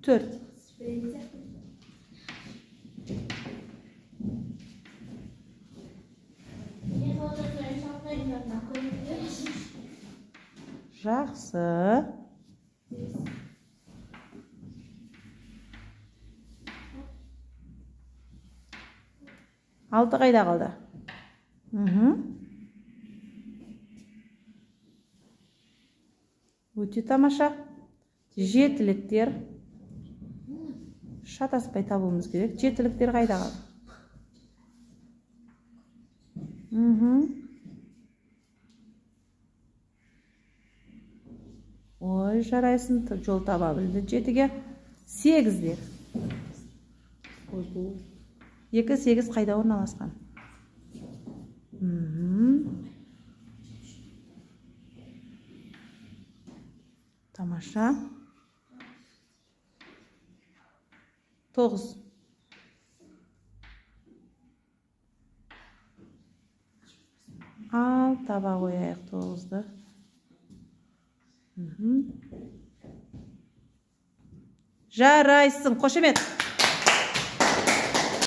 Төрт. Жақсы. Алты қайда қалды? Өте тамаша. Жетіліктер. Шатаспай табуымыз керек. Жетіліктер қайда қалды? Ой, жарайсын, жол таба білді. Жетіге. Сегіздер. 2-8 қайда орналасқан? Тамаша. 9. Ал, таба қояйық 9-ды. Жарайсын, қошемет.